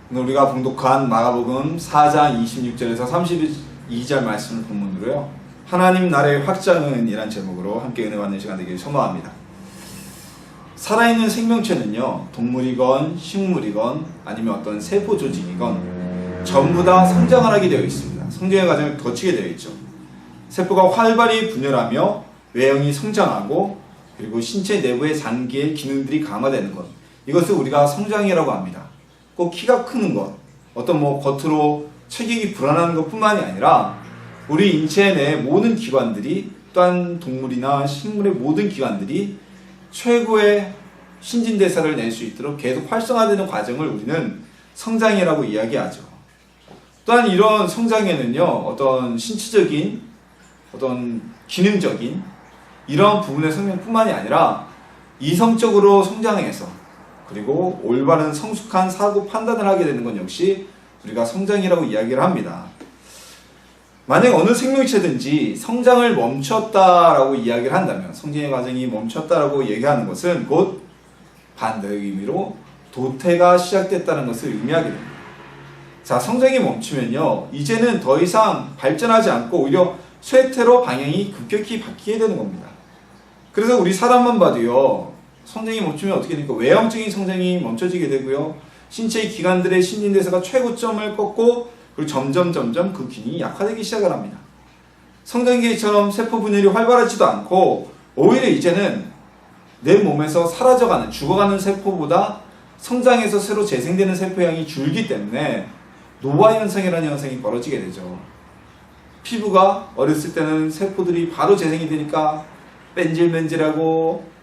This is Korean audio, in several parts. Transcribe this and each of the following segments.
오늘 우리가 봉독한 마가복음 4장 26절에서 32절 말씀을 본문으로요, 하나님 나라의 확장은 이란 제목으로 함께 은혜 받는 시간 되기를 소망합니다. 살아있는 생명체는요, 동물이건 식물이건 아니면 어떤 세포 조직이건 전부 다 성장을 하게 되어 있습니다. 성장의 과정을 거치게 되어 있죠. 세포가 활발히 분열하며 외형이 성장하고, 그리고 신체 내부의 장기의 기능들이 강화되는 것, 이것을 우리가 성장이라고 합니다. 꼭 키가 크는 것, 어떤 겉으로 체격이 불안한 것 뿐만이 아니라 우리 인체 내 모든 기관들이, 또한 동물이나 식물의 모든 기관들이 최고의 신진대사를 낼 수 있도록 계속 활성화되는 과정을 우리는 성장이라고 이야기하죠. 또한 이런 성장에는요, 어떤 신체적인, 어떤 기능적인 이런 부분의 성장뿐만이 아니라 이성적으로 성장해서, 그리고 올바른 성숙한 사고 판단을 하게 되는 것 역시 우리가 성장이라고 이야기를 합니다. 만약 어느 생명체든지 성장을 멈췄다라고 이야기를 한다면, 성장의 과정이 멈췄다라고 얘기하는 것은 곧 반대의 의미로 도태가 시작됐다는 것을 의미하게 됩니다. 자, 성장이 멈추면요, 이제는 더 이상 발전하지 않고 오히려 쇠퇴로 방향이 급격히 바뀌게 되는 겁니다. 그래서 우리 사람만 봐도요, 성장이 멈추면 어떻게 됩니까? 외형적인 성장이 멈춰지게 되고요, 신체의 기관들의 신진대사가 최고점을 꺾고, 그리고 점점 그 기능이 약화되기 시작을 합니다. 성장기처럼 세포 분열이 활발하지도 않고, 오히려 이제는 내 몸에서 사라져가는, 죽어가는 세포보다 성장해서 새로 재생되는 세포량이 줄기 때문에 노화 현상이라는 현상이 벌어지게 되죠. 피부가 어렸을 때는 세포들이 바로 재생이 되니까 뺀질맨질하고,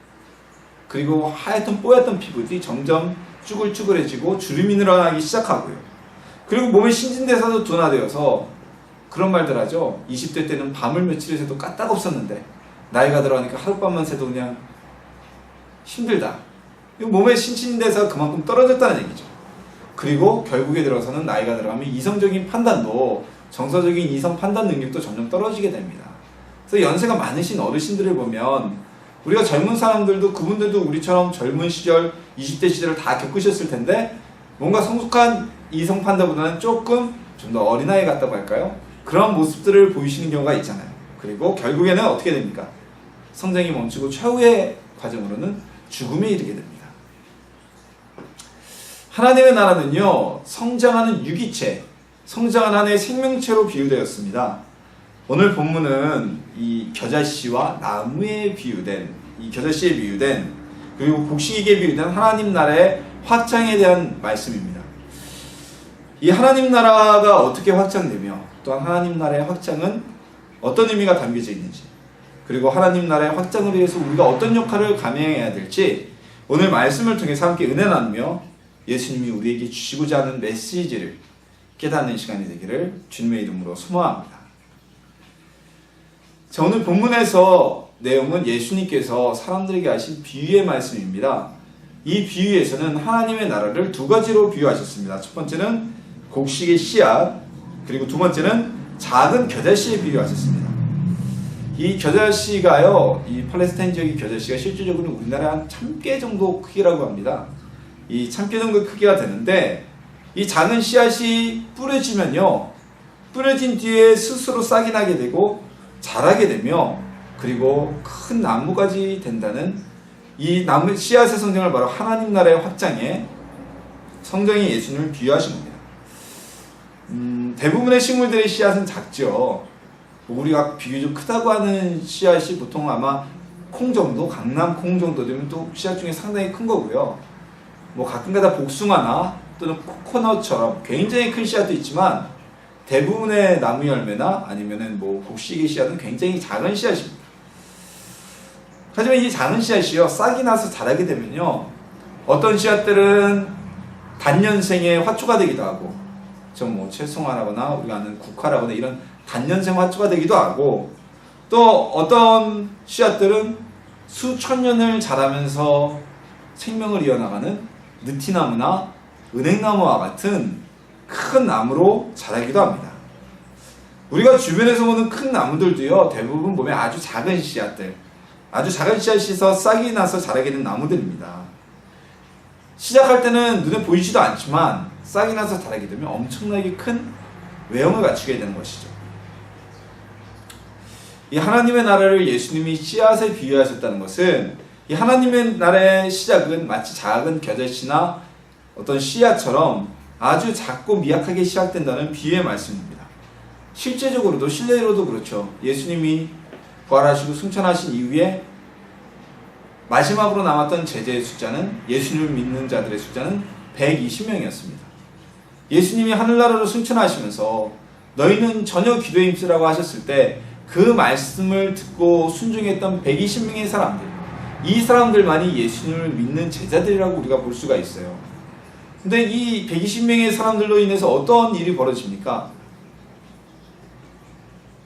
그리고 하얗던 뽀얗던 피부들이 점점 쭈글쭈글해지고 주름이 늘어나기 시작하고요. 그리고 몸의 신진대사도 둔화되어서 그런 말들 하죠. 20대 때는 밤을 며칠을 새도 까딱없었는데 나이가 들어가니까 하룻밤만 새도 그냥 힘들다. 몸의 신진대사가 그만큼 떨어졌다는 얘기죠. 그리고 결국에 들어서는 나이가 들어가면 이성적인 판단도, 정서적인 이성 판단 능력도 점점 떨어지게 됩니다. 그래서 연세가 많으신 어르신들을 보면, 우리가 젊은 사람들도, 그분들도 우리처럼 젊은 시절, 20대 시절을 다 겪으셨을 텐데, 뭔가 성숙한 이성 판단보다는 조금 좀 더 어린아이 같다고 할까요? 그런 모습들을 보이시는 경우가 있잖아요. 그리고 결국에는 어떻게 됩니까? 성장이 멈추고 최후의 과정으로는 죽음에 이르게 됩니다. 하나님의 나라는요, 성장하는 유기체, 성장하는 하나의 생명체로 비유되었습니다. 오늘 본문은 이 겨자씨와 나무에 비유된, 이 겨자씨에 비유된, 그리고 곡식에게 비유된 하나님 나라의 확장에 대한 말씀입니다. 이 하나님 나라가 어떻게 확장되며, 또한 하나님 나라의 확장은 어떤 의미가 담겨져 있는지, 그리고 하나님 나라의 확장을 위해서 우리가 어떤 역할을 감행해야 될지, 오늘 말씀을 통해서 함께 은혜 나누며 예수님이 우리에게 주시고자 하는 메시지를 깨닫는 시간이 되기를 주님의 이름으로 소망합니다. 자, 오늘 본문에서 내용은 예수님께서 사람들에게 하신 비유의 말씀입니다. 이 비유에서는 하나님의 나라를 두 가지로 비유하셨습니다. 첫 번째는 곡식의 씨앗, 그리고 두 번째는 작은 겨자씨에 비유하셨습니다. 이 겨자씨가요, 이 팔레스타인 지역의 겨자씨가 실질적으로 우리나라 한 참깨 정도 크기라고 합니다. 이 참깨 정도 크기가 되는데, 이 작은 씨앗이 뿌려지면요, 뿌려진 뒤에 스스로 싹이 나게 되고 자라게 되며, 그리고 큰 나무까지 된다는 이 나무 씨앗의 성장을 바로 하나님 나라의 확장에, 성장의 예수님을 비유하신 겁니다. 대부분의 식물들의 씨앗은 작죠. 우리가 비교적 크다고 하는 씨앗이 보통 아마 콩 정도, 강남 콩 정도 되면 또 씨앗 중에 상당히 큰 거고요. 가끔가다 복숭아나 또는 코코넛처럼 굉장히 큰 씨앗도 있지만, 대부분의 나무 열매나 아니면은 곡식의 씨앗은 굉장히 작은 씨앗입니다. 하지만 이 작은 씨앗이요, 싹이 나서 자라게 되면요, 어떤 씨앗들은 단년생의 화초가 되기도 하고, 채송화라거나 우리가 아는 국화라거나 이런 단년생 화초가 되기도 하고, 또 어떤 씨앗들은 수천 년을 자라면서 생명을 이어나가는 느티나무나 은행나무와 같은 큰 나무로 자라기도 합니다. 우리가 주변에서 보는 큰 나무들도요, 대부분 보면 아주 작은 씨앗들, 아주 작은 씨앗에서 싹이 나서 자라게 된 나무들입니다. 시작할 때는 눈에 보이지도 않지만 싹이 나서 자라게 되면 엄청나게 큰 외형을 갖추게 되는 것이죠. 이 하나님의 나라를 예수님이 씨앗에 비유하셨다는 것은 이 하나님의 나라의 시작은 마치 작은 겨자씨나 어떤 씨앗처럼 아주 작고 미약하게 시작된다는 비유의 말씀입니다. 실제적으로도 실내로도 그렇죠. 예수님이 부활하시고 승천하신 이후에 마지막으로 남았던 제자의 숫자는, 예수님을 믿는 자들의 숫자는 120명이었습니다. 예수님이 하늘나라로 승천하시면서 너희는 전혀 기도에 힘쓰라고 하셨을 때 그 말씀을 듣고 순종했던 120명의 사람들, 이 사람들만이 예수님을 믿는 제자들이라고 우리가 볼 수가 있어요. 근데 이 120명의 사람들로 인해서 어떤 일이 벌어집니까?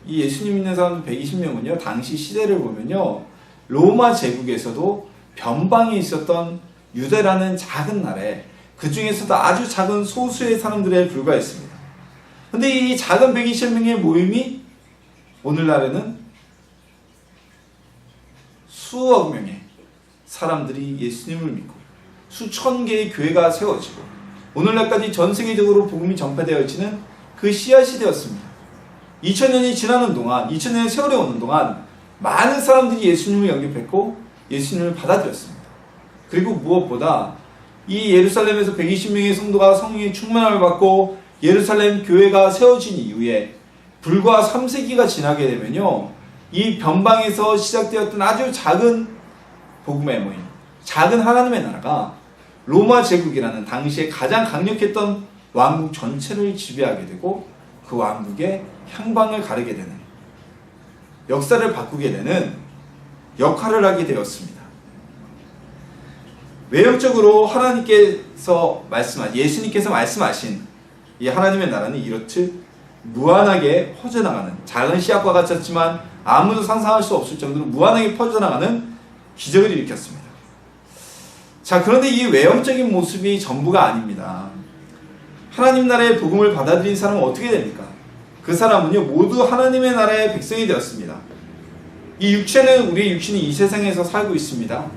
이 예수님 믿는 사람 120명은요, 당시 시대를 보면요, 로마 제국에서도 변방에 있었던 유대라는 작은 나라에 그 중에서도 아주 작은 소수의 사람들에 불과했습니다. 근데 이 작은 120명의 모임이 오늘날에는 수억 명의 사람들이 예수님을 믿고 수천 개의 교회가 세워지고 오늘날까지 전 세계적으로 복음이 전파되어지는 그 씨앗이 되었습니다. 2000년이 지나는 동안, 2000년의 세월이 오는 동안 많은 사람들이 예수님을 영접했고 예수님을 받아들였습니다. 그리고 무엇보다 이 예루살렘에서 120명의 성도가 성령의 충만함을 받고 예루살렘 교회가 세워진 이후에 불과 3세기가 지나게 되면요, 이 변방에서 시작되었던 아주 작은 복음의 모임, 작은 하나님의 나라가 로마 제국이라는 당시에 가장 강력했던 왕국 전체를 지배하게 되고 그 왕국의 향방을 가르게 되는, 역사를 바꾸게 되는 역할을 하게 되었습니다. 외형적으로 하나님께서 예수님께서 말씀하신 이 하나님의 나라는 이렇듯 무한하게 퍼져나가는, 작은 씨앗과 같았지만 아무도 상상할 수 없을 정도로 무한하게 퍼져나가는 기적을 일으켰습니다. 자, 그런데 이 외형적인 모습이 전부가 아닙니다. 하나님 나라의 복음을 받아들인 사람은 어떻게 됩니까? 그 사람은요, 모두 하나님의 나라의 백성이 되었습니다. 우리의 육신이 이 세상에서 살고 있습니다.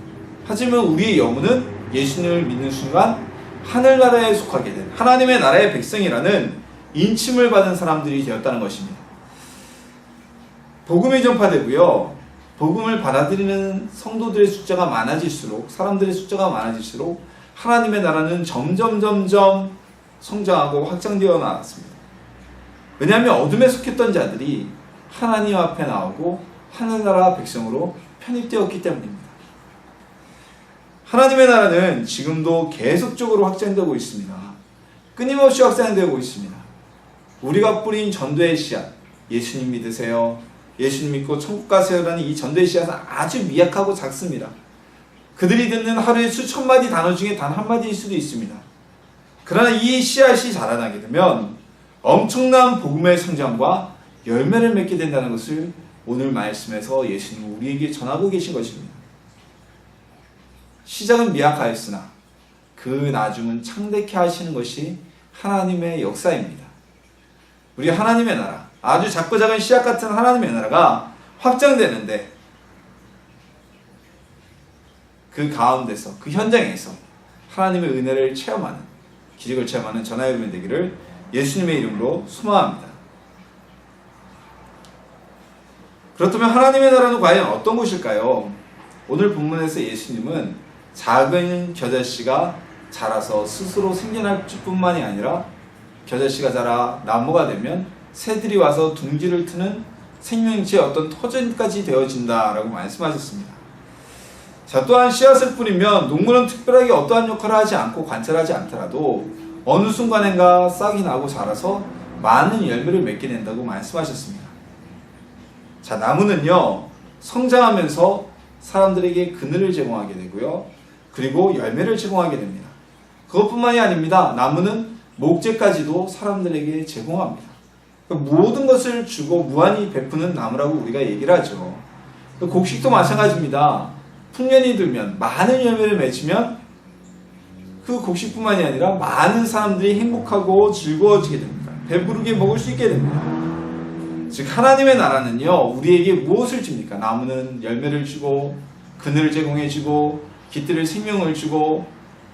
하지만 우리의 영혼은 예수님을 믿는 순간 하늘나라에 속하게 된 하나님의 나라의 백성이라는 인침을 받은 사람들이 되었다는 것입니다. 복음이 전파되고요, 복음을 받아들이는 성도들의 숫자가 많아질수록, 사람들의 숫자가 많아질수록 하나님의 나라는 점점 성장하고 확장되어 나갔습니다. 왜냐하면 어둠에 속했던 자들이 하나님 앞에 나오고 하늘나라 백성으로 편입되었기 때문입니다. 하나님의 나라는 지금도 계속적으로 확장되고 있습니다. 끊임없이 확장되고 있습니다. 우리가 뿌린 전도의 씨앗, 예수님 믿으세요, 예수님 믿고 천국 가세요라는 이 전도의 씨앗은 아주 미약하고 작습니다. 그들이 듣는 하루에 수천 마디 단어 중에 단 한마디일 수도 있습니다. 그러나 이 씨앗이 자라나게 되면 엄청난 복음의 성장과 열매를 맺게 된다는 것을 오늘 말씀에서 예수님은 우리에게 전하고 계신 것입니다. 시작은 미약하였으나 그 나중은 창대케 하시는 것이 하나님의 역사입니다. 우리 하나님의 나라, 아주 작고 작은 씨앗 같은 하나님의 나라가 확장되는데 그 가운데서, 그 현장에서 하나님의 은혜를 체험하는, 기적을 체험하는 저나 여러분 되기를 예수님의 이름으로 소망합니다. 그렇다면 하나님의 나라는 과연 어떤 곳일까요? 오늘 본문에서 예수님은 작은 겨자씨가 자라서 스스로 생겨날 뿐만이 아니라 겨자씨가 자라 나무가 되면 새들이 와서 둥지를 트는 생명체의 어떤 터전까지 되어진다라고 말씀하셨습니다. 자, 또한 씨앗을 뿌리면 농부는 특별하게 어떠한 역할을 하지 않고 관찰하지 않더라도 어느 순간인가 싹이 나고 자라서 많은 열매를 맺게 된다고 말씀하셨습니다. 자, 나무는요, 성장하면서 사람들에게 그늘을 제공하게 되고요, 그리고 열매를 제공하게 됩니다. 그것뿐만이 아닙니다. 나무는 목재까지도 사람들에게 제공합니다. 그러니까 모든 것을 주고 무한히 베푸는 나무라고 우리가 얘기를 하죠. 곡식도 마찬가지입니다. 풍년이 들면, 많은 열매를 맺으면 그 곡식뿐만이 아니라 많은 사람들이 행복하고 즐거워지게 됩니다. 배부르게 먹을 수 있게 됩니다. 즉 하나님의 나라는요, 우리에게 무엇을 줍니까? 나무는 열매를 주고 그늘을 제공해 주고 깃들을 생명을 주고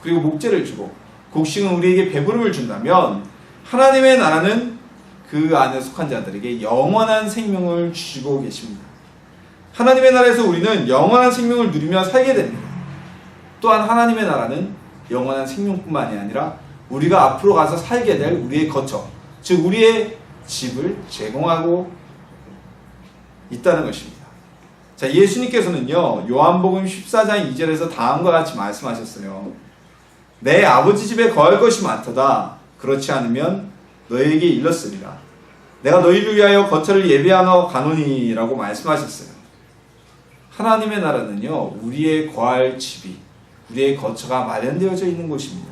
그리고 목재를 주고, 곡식은 우리에게 배부름을 준다면 하나님의 나라는 그 안에 속한 자들에게 영원한 생명을 주시고 계십니다. 하나님의 나라에서 우리는 영원한 생명을 누리며 살게 됩니다. 또한 하나님의 나라는 영원한 생명뿐만이 아니라 우리가 앞으로 가서 살게 될 우리의 거처, 즉 우리의 집을 제공하고 있다는 것입니다. 자, 예수님께서는요, 요한복음 14장 2절에서 다음과 같이 말씀하셨어요. 내 아버지 집에 거할 것이 많도다. 그렇지 않으면 너에게 일렀으리라. 내가 너희를 위하여 거처를 예비하러 가노니라고 말씀하셨어요. 하나님의 나라는요, 우리의 거할 집이, 우리의 거처가 마련되어져 있는 곳입니다.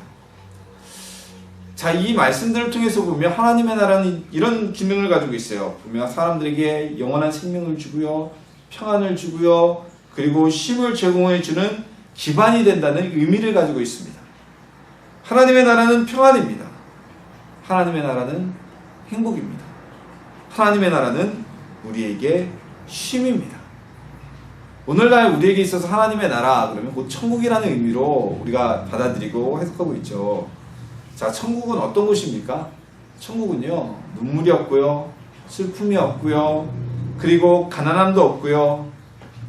자, 이 말씀들을 통해서 보면 하나님의 나라는 이런 기능을 가지고 있어요. 보면 사람들에게 영원한 생명을 주고요, 평안을 주고요, 그리고 쉼을 제공해 주는 기반이 된다는 의미를 가지고 있습니다. 하나님의 나라는 평안입니다. 하나님의 나라는 행복입니다. 하나님의 나라는 우리에게 쉼입니다. 오늘날 우리에게 있어서 하나님의 나라 그러면 곧 천국이라는 의미로 우리가 받아들이고 해석하고 있죠. 자, 천국은 어떤 곳입니까? 천국은요, 눈물이 없고요, 슬픔이 없고요, 그리고 가난함도 없고요,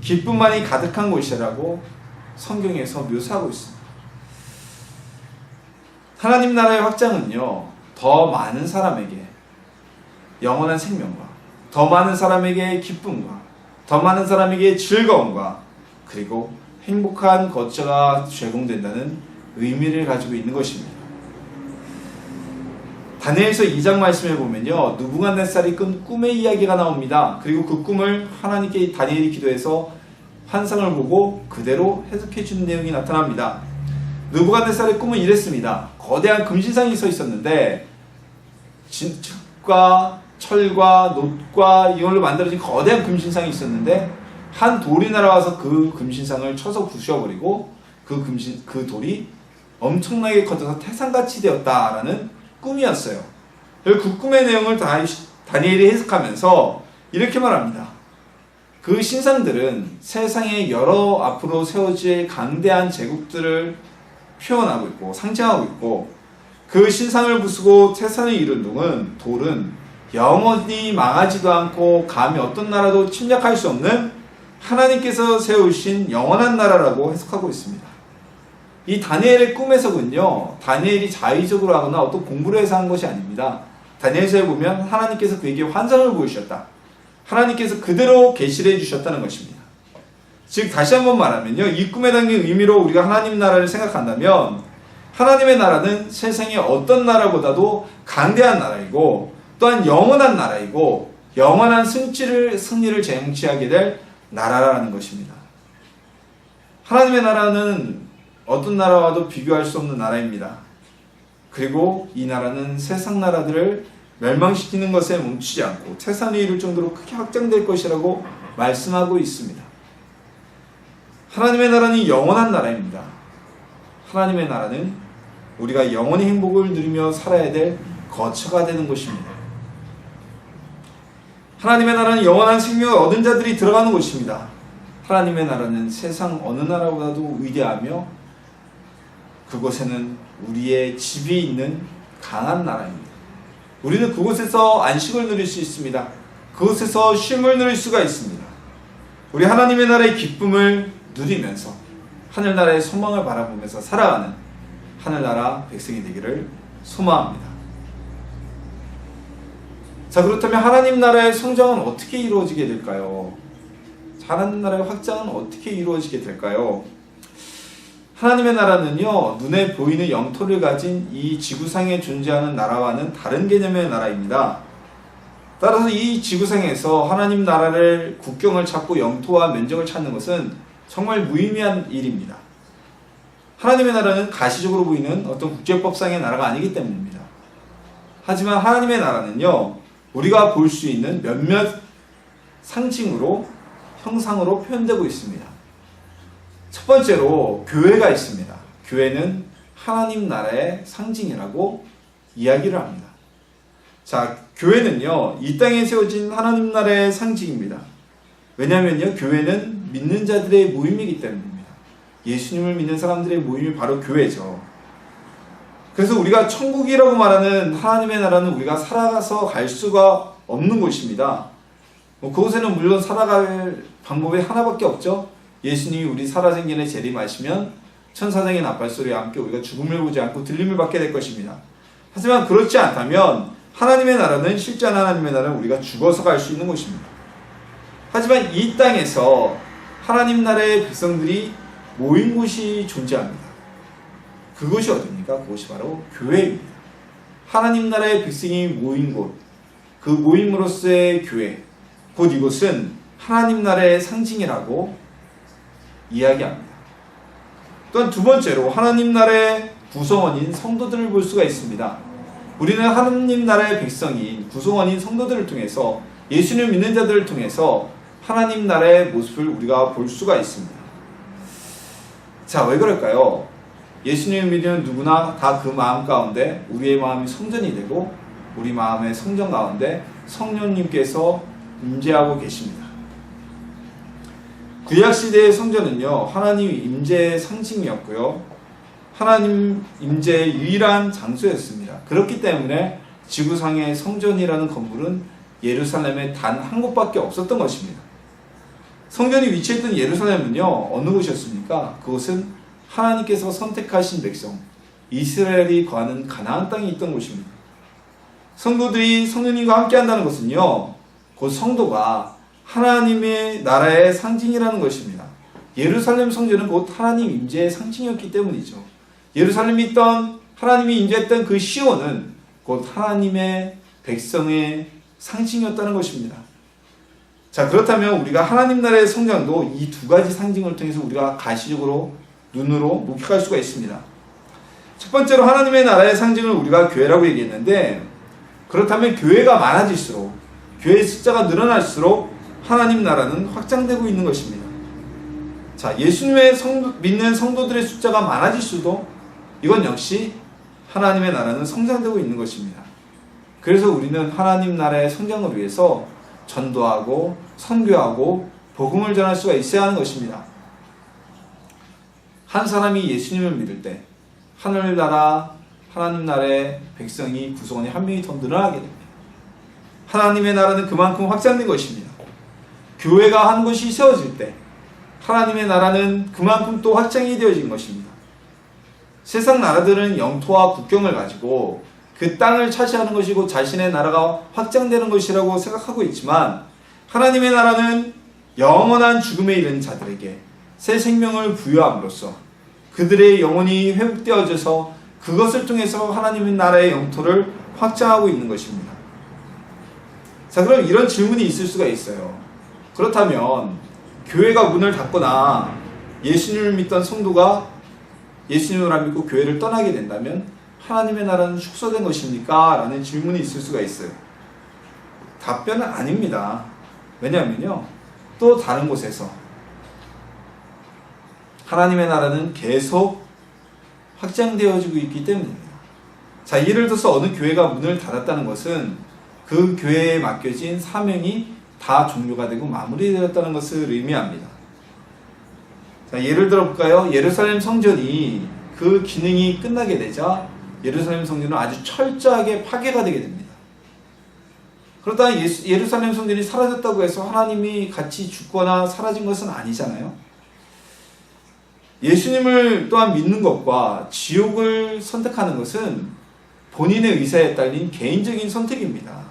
기쁨만이 가득한 곳이라고 성경에서 묘사하고 있습니다. 하나님 나라의 확장은요, 더 많은 사람에게 영원한 생명과, 더 많은 사람에게 기쁨과, 더 많은 사람에게 즐거움과, 그리고 행복한 거처가 제공된다는 의미를 가지고 있는 것입니다. 다니엘서 2장 말씀에 보면요, 느부갓네살이 꾼 꿈의 이야기가 나옵니다. 그리고 그 꿈을 하나님께 다니엘이 기도해서 환상을 보고 그대로 해석해 주는 내용이 나타납니다. 느부갓네살의 꿈은 이랬습니다. 거대한 금신상이 서 있었는데 진흙과 철과 놋과 이걸로 만들어진 거대한 금신상이 있었는데 한 돌이 날아와서 그 금신상을 쳐서 부셔버리고 그 돌이 엄청나게 커져서 태산같이 되었다라는 꿈이었어요. 그 꿈의 내용을 다니엘이 해석하면서 이렇게 말합니다. 그 신상들은 세상에 여러 앞으로 세워질 강대한 제국들을 표현하고 있고 상징하고 있고, 그 신상을 부수고 태산을 이룬 돌은 영원히 망하지도 않고 감히 어떤 나라도 침략할 수 없는 하나님께서 세우신 영원한 나라라고 해석하고 있습니다. 이 다니엘의 꿈 해석은요, 다니엘이 자의적으로 하거나 어떤 공부를 해서 한 것이 아닙니다. 다니엘서에 보면 하나님께서 그에게 환상을 보여주셨다, 하나님께서 그대로 계시를 해주셨다는 것입니다. 즉 다시 한번 말하면요, 이 꿈에 담긴 의미로 우리가 하나님 나라를 생각한다면 하나님의 나라는 세상의 어떤 나라보다도 강대한 나라이고 또한 영원한 나라이고 영원한 승리를 쟁취하게 될 나라라는 것입니다. 하나님의 나라는 어떤 나라와도 비교할 수 없는 나라입니다. 그리고 이 나라는 세상 나라들을 멸망시키는 것에 멈추지 않고 태산을 이룰 정도로 크게 확장될 것이라고 말씀하고 있습니다. 하나님의 나라는 영원한 나라입니다. 하나님의 나라는 우리가 영원히 행복을 누리며 살아야 될 거처가 되는 곳입니다. 하나님의 나라는 영원한 생명을 얻은 자들이 들어가는 곳입니다. 하나님의 나라는 세상 어느 나라보다도 위대하며 그곳에는 우리의 집이 있는 강한 나라입니다. 우리는 그곳에서 안식을 누릴 수 있습니다. 그곳에서 쉼을 누릴 수가 있습니다. 우리 하나님의 나라의 기쁨을 누리면서 하늘나라의 소망을 바라보면서 살아가는 하늘나라 백성이 되기를 소망합니다. 자, 그렇다면 하나님 나라의 성장은 어떻게 이루어지게 될까요? 하나님 나라의 확장은 어떻게 이루어지게 될까요? 하나님의 나라는요, 눈에 보이는 영토를 가진 이 지구상에 존재하는 나라와는 다른 개념의 나라입니다. 따라서 이 지구상에서 하나님 나라를 국경을 찾고 영토와 면적을 찾는 것은 정말 무의미한 일입니다. 하나님의 나라는 가시적으로 보이는 어떤 국제법상의 나라가 아니기 때문입니다. 하지만 하나님의 나라는요, 우리가 볼 수 있는 몇몇 상징으로, 형상으로 표현되고 있습니다. 첫 번째로 교회가 있습니다. 교회는 하나님 나라의 상징이라고 이야기를 합니다. 자, 교회는요, 이 땅에 세워진 하나님 나라의 상징입니다. 왜냐하면요, 교회는 믿는 자들의 모임이기 때문입니다. 예수님을 믿는 사람들의 모임이 바로 교회죠. 그래서 우리가 천국이라고 말하는 하나님의 나라는 우리가 살아가서 갈 수가 없는 곳입니다. 그곳에는 물론 살아갈 방법이 하나밖에 없죠. 예수님이 우리 살아생전에 재림하시면 천사장의 나팔소리와 함께 우리가 죽음을 보지 않고 들림을 받게 될 것입니다. 하지만 그렇지 않다면 하나님의 나라는 실제 하나님의 나라는 우리가 죽어서 갈 수 있는 곳입니다. 하지만 이 땅에서 하나님 나라의 백성들이 모인 곳이 존재합니다. 그곳이 어디입니까? 그곳이 바로 교회입니다. 하나님 나라의 백성이 모인 곳, 그 모임으로서의 교회, 곧 이곳은 하나님 나라의 상징이라고 이야기합니다. 또한 두 번째로 하나님 나라의 구성원인 성도들을 볼 수가 있습니다. 우리는 하나님 나라의 백성인 구성원인 성도들을 통해서 예수님을 믿는 자들을 통해서 하나님 나라의 모습을 우리가 볼 수가 있습니다. 자, 왜 그럴까요? 예수님을 믿는 누구나 다 그 마음 가운데 우리의 마음이 성전이 되고 우리 마음의 성전 가운데 성령님께서 임재하고 계십니다. 구약시대의 성전은요, 하나님 임재의 상징이었고요, 하나님 임재의 유일한 장소였습니다. 그렇기 때문에 지구상의 성전이라는 건물은 예루살렘에 단 한 곳밖에 없었던 것입니다. 성전이 위치했던 예루살렘은요, 어느 곳이었습니까? 그곳은 하나님께서 선택하신 백성, 이스라엘이 거하는 가나안 땅에 있던 곳입니다. 성도들이 성령님과 함께 한다는 것은요, 곧 성도가 하나님의 나라의 상징이라는 것입니다. 예루살렘 성전은 곧 하나님 임재의 상징이었기 때문이죠. 예루살렘에 있던 하나님이 임재했던 그 시온은 곧 하나님의 백성의 상징이었다는 것입니다. 자, 그렇다면 우리가 하나님 나라의 성장도 이 두 가지 상징을 통해서 우리가 가시적으로 눈으로 목격할 수가 있습니다. 첫 번째로 하나님의 나라의 상징을 우리가 교회라고 얘기했는데, 그렇다면 교회가 많아질수록, 교회의 숫자가 늘어날수록 하나님 나라는 확장되고 있는 것입니다. 자, 예수님의 믿는 성도들의 숫자가 많아질수록 이건 역시 하나님의 나라는 성장되고 있는 것입니다. 그래서 우리는 하나님 나라의 성장을 위해서 전도하고 선교하고 복음을 전할 수가 있어야 하는 것입니다. 한 사람이 예수님을 믿을 때 하늘나라, 하나님 나라의 백성이 구성원이 한 명이 더 늘어나게 됩니다. 하나님의 나라는 그만큼 확장된 것입니다. 교회가 한 곳이 세워질 때 하나님의 나라는 그만큼 또 확장이 되어진 것입니다. 세상 나라들은 영토와 국경을 가지고 그 땅을 차지하는 것이고 자신의 나라가 확장되는 것이라고 생각하고 있지만, 하나님의 나라는 영원한 죽음에 이른 자들에게 새 생명을 부여함으로써 그들의 영혼이 회복되어져서 그것을 통해서 하나님의 나라의 영토를 확장하고 있는 것입니다. 자, 그럼 이런 질문이 있을 수가 있어요. 그렇다면 교회가 문을 닫거나 예수님을 믿던 성도가 예수님을 안 믿고 교회를 떠나게 된다면 하나님의 나라는 축소된 것입니까? 라는 질문이 있을 수가 있어요. 답변은 아닙니다. 왜냐하면요, 또 다른 곳에서 하나님의 나라는 계속 확장되어지고 있기 때문입니다. 자, 예를 들어서 어느 교회가 문을 닫았다는 것은 그 교회에 맡겨진 사명이 다 종료가 되고 마무리되었다는 것을 의미합니다. 자, 예를 들어 볼까요? 예루살렘 성전이 그 기능이 끝나게 되자 예루살렘 성전은 아주 철저하게 파괴가 되게 됩니다. 그러다 예루살렘 성전이 사라졌다고 해서 하나님이 같이 죽거나 사라진 것은 아니잖아요. 예수님을 또한 믿는 것과 지옥을 선택하는 것은 본인의 의사에 따른 개인적인 선택입니다.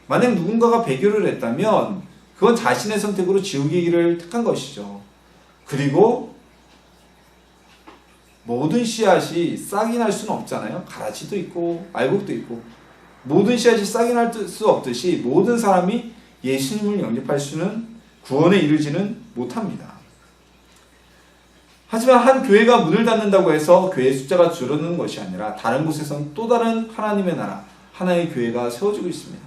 만약 누군가가 배교를 했다면 그건 자신의 선택으로 지옥의 길을 택한 것이죠. 그리고 모든 씨앗이 싹이 날 수는 없잖아요. 가라지도 있고 알곡도 있고, 모든 씨앗이 싹이 날 수 없듯이 모든 사람이 예수님을 영접할 수는, 구원에 이르지는 못합니다. 하지만 한 교회가 문을 닫는다고 해서 교회의 숫자가 줄어드는 것이 아니라 다른 곳에서는 또 다른 하나님의 나라, 하나의 교회가 세워지고 있습니다.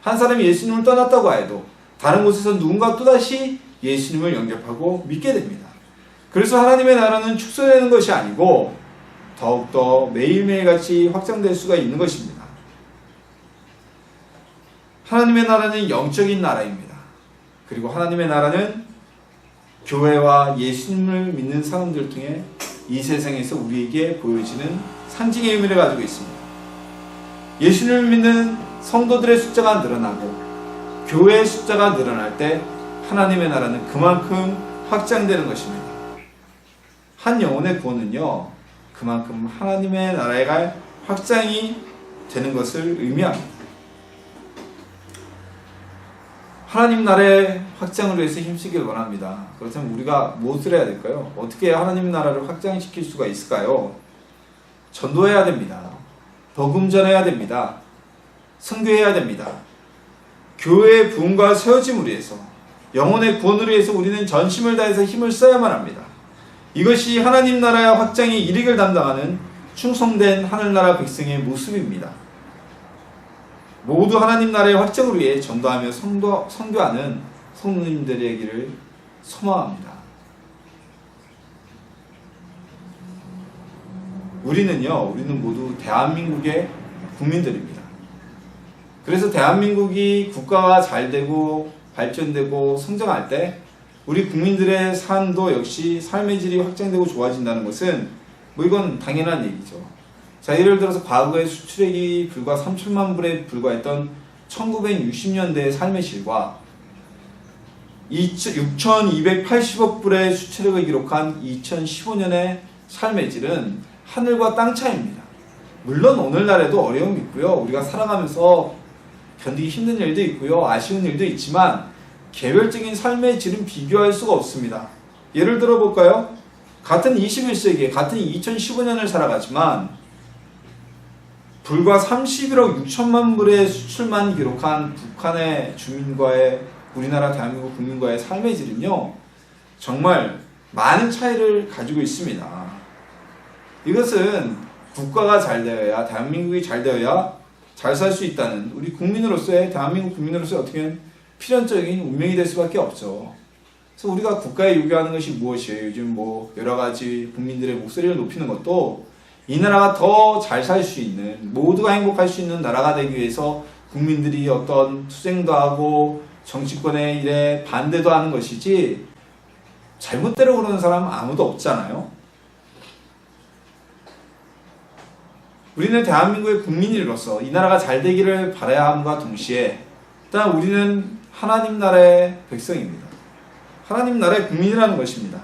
한 사람이 예수님을 떠났다고 해도 다른 곳에서 누군가 또다시 예수님을 영접하고 믿게 됩니다. 그래서 하나님의 나라는 축소되는 것이 아니고 더욱더 매일매일 같이 확장될 수가 있는 것입니다. 하나님의 나라는 영적인 나라입니다. 그리고 하나님의 나라는 교회와 예수님을 믿는 사람들을 통해 이 세상에서 우리에게 보여지는 상징의 의미를 가지고 있습니다. 예수님을 믿는 성도들의 숫자가 늘어나고 교회의 숫자가 늘어날 때 하나님의 나라는 그만큼 확장되는 것입니다. 한 영혼의 구원은요, 그만큼 하나님의 나라가 확장이 되는 것을 의미합니다. 하나님 나라의 확장을 위해서 힘쓰길 원합니다. 그렇다면 우리가 무엇을 해야 될까요? 어떻게 하나님 나라를 확장시킬 수가 있을까요? 전도해야 됩니다. 복음 전해야 됩니다. 선교해야 됩니다. 교회의 부흥과 세워짐을 위해서, 영혼의 구원을 위해서 우리는 전심을 다해서 힘을 써야만 합니다. 이것이 하나님 나라의 확장의 일익을 담당하는 충성된 하늘나라 백성의 모습입니다. 모두 하나님 나라의 확장을 위해 전도하며 선교하는 성도님들에게를 소망합니다. 우리는 모두 대한민국의 국민들입니다. 그래서 대한민국이 국가가 잘 되고 발전되고 성장할 때 우리 국민들의 삶도 역시 삶의 질이 확장되고 좋아진다는 것은 이건 당연한 얘기죠. 자, 예를 들어서 과거에 수출액이 불과 3천만 불에 불과했던 1960년대의 삶의 질과 6,280억 불의 수출액을 기록한 2015년의 삶의 질은 하늘과 땅 차이입니다. 물론 오늘날에도 어려움이 있고요. 우리가 살아가면서 견디기 힘든 일도 있고요. 아쉬운 일도 있지만 개별적인 삶의 질은 비교할 수가 없습니다. 예를 들어 볼까요? 같은 21세기에 같은 2015년을 살아가지만 불과 31억 6천만 불의 수출만 기록한 북한의 주민과의 우리나라 대한민국 국민과의 삶의 질은요, 정말 많은 차이를 가지고 있습니다. 이것은 국가가 잘 되어야, 대한민국이 잘 되어야 잘 살 수 있다는 우리 국민으로서의, 대한민국 국민으로서의 어떻게 보면 필연적인 운명이 될 수밖에 없죠. 그래서 우리가 국가에 요구하는 것이 무엇이에요? 요즘 여러 가지 국민들의 목소리를 높이는 것도 이 나라가 더 잘 살 수 있는, 모두가 행복할 수 있는 나라가 되기 위해서 국민들이 어떤 투쟁도 하고 정치권의 일에 반대도 하는 것이지, 잘못대로 그러는 사람은 아무도 없잖아요. 우리는 대한민국의 국민으로서 이 나라가 잘 되기를 바라야 함과 동시에 일단 우리는 하나님 나라의 백성입니다. 하나님 나라의 국민이라는 것입니다.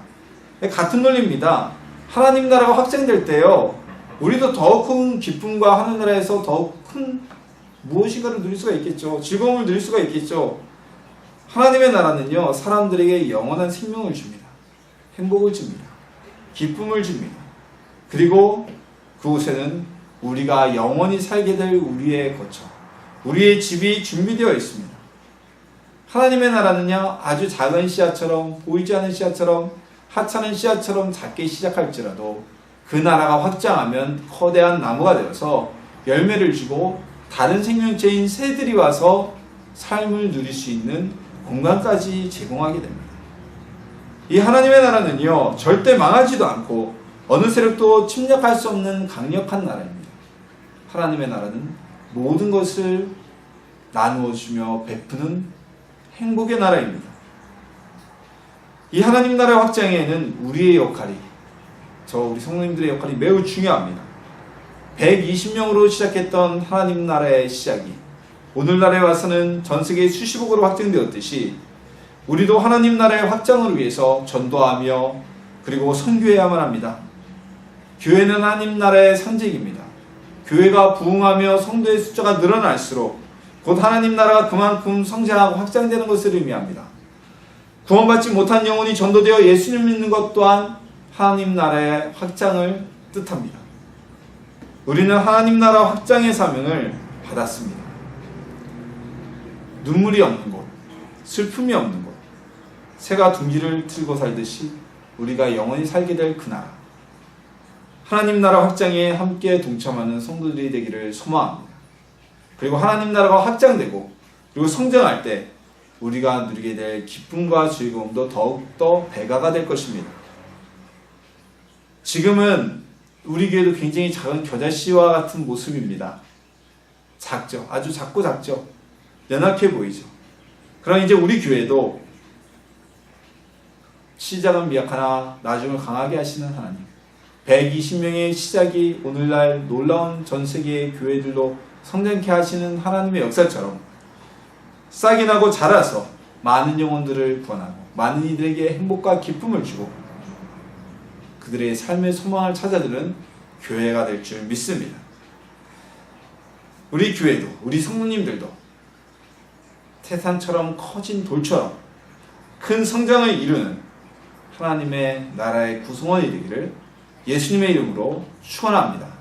같은 논리입니다. 하나님 나라가 확장될 때요, 우리도 더욱 큰 기쁨과 하늘나라에서 더욱 큰 무엇인가를 누릴 수가 있겠죠. 즐거움을 누릴 수가 있겠죠. 하나님의 나라는요, 사람들에게 영원한 생명을 줍니다. 행복을 줍니다. 기쁨을 줍니다. 그리고 그곳에는 우리가 영원히 살게 될 우리의 거처, 우리의 집이 준비되어 있습니다. 하나님의 나라는요, 아주 작은 씨앗처럼, 보이지 않는 씨앗처럼, 하찮은 씨앗처럼 작게 시작할지라도 그 나라가 확장하면 거대한 나무가 되어서 열매를 주고 다른 생명체인 새들이 와서 삶을 누릴 수 있는 공간까지 제공하게 됩니다. 이 하나님의 나라는요, 절대 망하지도 않고 어느 세력도 침략할 수 없는 강력한 나라입니다. 하나님의 나라는 모든 것을 나누어 주며 베푸는 행복의 나라입니다. 이 하나님 나라 확장에는 우리의 역할이, 우리 성도님들의 역할이 매우 중요합니다. 120명으로 시작했던 하나님 나라의 시작이 오늘날에 와서는 전 세계 수십억으로 확장되었듯이 우리도 하나님 나라의 확장을 위해서 전도하며 그리고 선교해야만 합니다. 교회는 하나님 나라의 상징입니다. 교회가 부흥하며 성도의 숫자가 늘어날수록 곧 하나님 나라가 그만큼 성장하고 확장되는 것을 의미합니다. 구원받지 못한 영혼이 전도되어 예수님을 믿는 것 또한 하나님 나라의 확장을 뜻합니다. 우리는 하나님 나라 확장의 사명을 받았습니다. 눈물이 없는 곳, 슬픔이 없는 곳, 새가 둥지를 틀고 살듯이 우리가 영원히 살게 될 그 나라, 하나님 나라 확장에 함께 동참하는 성도들이 되기를 소망합니다. 그리고 하나님 나라가 확장되고 그리고 성장할 때 우리가 누리게 될 기쁨과 즐거움도 더욱더 배가가 될 것입니다. 지금은 우리 교회도 굉장히 작은 겨자씨와 같은 모습입니다. 작죠. 아주 작고 작죠. 연약해 보이죠. 그럼 이제 우리 교회도 시작은 미약하나 나중을 강하게 하시는 하나님, 120명의 시작이 오늘날 놀라운 전세계의 교회들로 성장케 하시는 하나님의 역사처럼 싹이 나고 자라서 많은 영혼들을 구원하고 많은 이들에게 행복과 기쁨을 주고 그들의 삶의 소망을 찾아드는 교회가 될 줄 믿습니다. 우리 교회도, 우리 성도님들도 태산처럼 커진 돌처럼 큰 성장을 이루는 하나님의 나라의 구성원이 되기를 예수님의 이름으로 축원합니다.